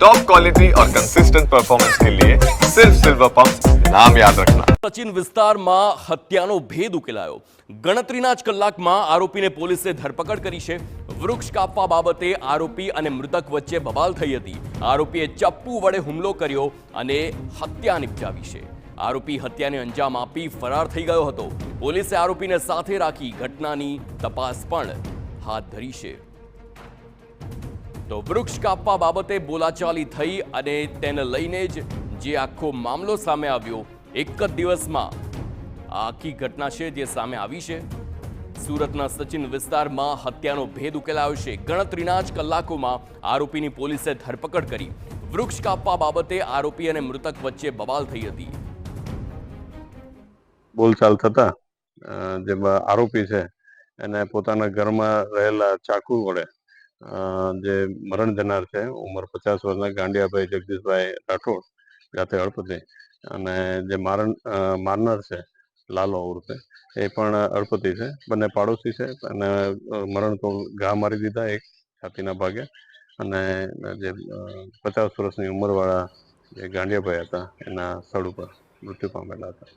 Top quality और consistent performance के लिए सिर्फ सिल्वर पंप नाम याद रखना। સચિન વિસ્તારમાં હત્યાનો ભેદ ઉકેલાયો। ગણતરીના જ કલાકમાં આરોપીને પોલીસે ધરપકડ કરી છે। વૃક્ષ કાપવા બાબતે આરોપી અને મૃતક વચ્ચે બબાલ થઈ હતી। આરોપીએ ચપ્પુ વડે હુમલો કર્યો અને હત્યા નિપજાવી છે। આરોપી હત્યાને અંજામ આપી ફરાર થઈ ગયો હતો। પોલીસે આરોપીને સાથે રાખી ઘટનાની તપાસ પણ હાથ ધરી છે। તો વૃક્ષ કાપવા બાબતે બોલાચાલી થઈ અને તેને લઈને જ જે આખો મામલો સામે આવ્યો। એક જ દિવસમાં આખી ઘટના છે જે સામે આવી છે। સુરતના સચિન વિસ્તારમાં હત્યાનો ભેદ ઉકેલાયો છે। ગણતરીના જ કલાકોમાં આરોપીની પોલીસે ધરપકડ કરી। વૃક્ષ કાપવા બાબતે આરોપી અને મૃતક વચ્ચે બબાલ થઈ હતી। બોલચાલ થતા જેમાં આરોપી છે એને પોતાના ઘરમાં રહેલા ચાકુ વડે જે મરણ જનાર છે ઉંમર 50 વર્ષના ગાંડિયાભાઈ જગદીશભાઈ રાઠોડ જાતે હળપતિ અને જે મારનાર છે લાલો ઉર્ફે એ પણ હળપતિ છે। બંને પાડોશી છે અને મરણ તો ઘા મારી દીધા એક છાતીના ભાગે અને જે 50 વર્ષની ઉંમરવાળા જે ગાંડિયાભાઈ હતા એના સ્થળ ઉપર મૃત્યુ પામેલા હતા।